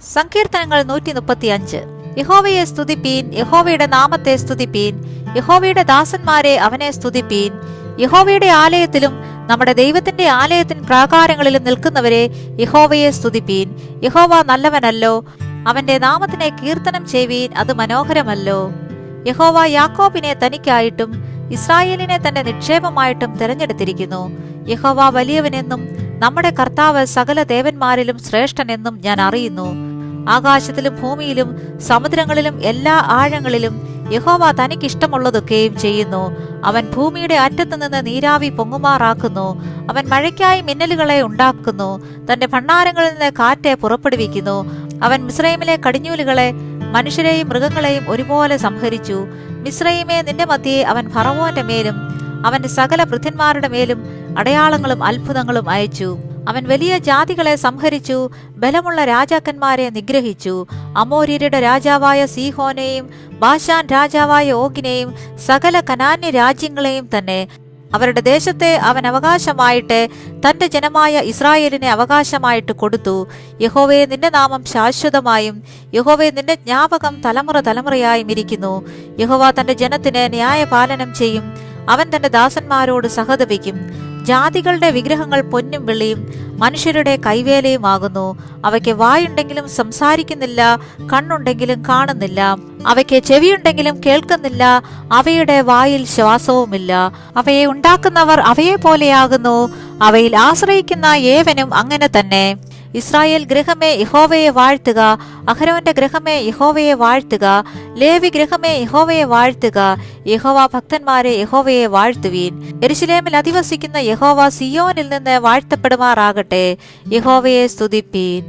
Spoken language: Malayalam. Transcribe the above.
സങ്കീർത്തനങ്ങൾ 135. യഹോവയെ സ്തുതിപ്പീൻ, യഹോവയുടെ നാമത്തെ സ്തുതിപ്പീൻ, യഹോവയുടെ ദാസന്മാരെ അവനെ സ്തുതിപ്പീൻ. യഹോവയുടെ ആലയത്തിലും നമ്മുടെ ദൈവത്തിന്റെ ആലയത്തിൻ പ്രാകാരങ്ങളിലും നിൽക്കുന്നവരെ യഹോവയെ സ്തുതിപ്പീൻ. യഹോവ നല്ലവനല്ലോ, അവന്റെ നാമത്തിനെ കീർത്തനം ചെയ്യുവീൻ, അത് മനോഹരമല്ലോ. യഹോവ യാക്കോബിനെ തനിക്കായിട്ടും ഇസ്രായേലിനെ തന്റെ നിക്ഷേപമായിട്ടും തെരഞ്ഞെടുത്തിരിക്കുന്നു. യഹോവ വലിയവനെന്നും നമ്മുടെ കർത്താവ് സകല ദേവന്മാരിലും ശ്രേഷ്ഠനെന്നും ഞാൻ അറിയുന്നു. ആകാശത്തിലും ഭൂമിയിലും സമുദ്രങ്ങളിലും എല്ലാ ആഴങ്ങളിലും യഹോവ തനിക്കിഷ്ടമുള്ളതൊക്കെയും ചെയ്യുന്നു. അവൻ ഭൂമിയുടെ അറ്റത്തുനിന്ന് നീരാവി പൊങ്ങുമാറാക്കുന്നു. അവൻ മഴയ്ക്കായി മിന്നലുകളെ ഉണ്ടാക്കുന്നു. തന്റെ ഭണ്ഡാരങ്ങളിൽ നിന്ന് കാറ്റെ പുറപ്പെടുവിക്കുന്നു. അവൻ മിസ്രയീമിലെ കടിഞ്ഞൂലുകളെ മനുഷ്യരെയും മൃഗങ്ങളെയും ഒരുപോലെ സംഹരിച്ചു. മിസ്രയീമേ, നിന്റെ മധ്യേ അവൻ ഫറവോന്റെ മേലും അവന്റെ സകല ഭൃത്യന്മാരുടെ മേലും അടയാളങ്ങളും അത്ഭുതങ്ങളും അയച്ചു. അവൻ വലിയ ജാതികളെ സംഹരിച്ചു, ബലമുള്ള രാജാക്കന്മാരെ നിഗ്രഹിച്ചു. അമോര്യരുടെ രാജാവായ സീഹോനെയും ബാശാൻ രാജാവായ ഓഗിനെയും സകല കനാന്യ രാജ്യങ്ങളെയും തന്നെ. അവരുടെ ദേശത്തെ അവൻ അവകാശമായിട്ട് തന്റെ ജനമായ ഇസ്രായേലിനെ അവകാശമായിട്ട് കൊടുത്തു. യഹോവേ, നിന്റെ നാമം ശാശ്വതമായും യഹോവേ, നിന്റെ ജ്ഞാപകം തലമുറ തലമുറയായും ഇരിക്കുന്നു. യഹോവ തന്റെ ജനത്തിന് ന്യായപാലനം ചെയ്യും. അവൻ തന്റെ ദാസന്മാരോട് സഹതപിക്കും. ജാതികളുടെ വിഗ്രഹങ്ങൾ പൊന്നും വെള്ളിയും മനുഷ്യരുടെ കൈവേലയുമാകുന്നു. അവയ്ക്ക് വായുണ്ടെങ്കിലും സംസാരിക്കുന്നില്ല, കണ്ണുണ്ടെങ്കിലും കാണുന്നില്ല, അവയ്ക്ക് ചെവിയുണ്ടെങ്കിലും കേൾക്കുന്നില്ല, അവയുടെ വായിൽ ശ്വാസവുമില്ല. അവയെ ഉണ്ടാക്കുന്നവർ അവയെ പോലെയാകുന്നു, അവയിൽ ആശ്രയിക്കുന്ന ഏവനും അങ്ങനെ തന്നെ. ഇസ്രായേൽ ഗൃഹമേ, യഹോവയെ വാഴ്ത്തുക. അഹരോന്റെ ഗൃഹമേ, യഹോവയെ വാഴ്ത്തുക. ലേവി ഗൃഹമേ, യഹോവയെ വാഴ്ത്തുക. യഹോവ ഭക്തന്മാരെ യഹോവയെ വാഴ്ത്തുവീൻ. യെരൂശലേമിൽ അധിവസിക്കുന്ന യഹോവ സിയോനിൽ നിന്ന് വാഴ്ത്തപ്പെടുമാറാകട്ടെ. യഹോവയെ സ്തുതിപ്പീൻ.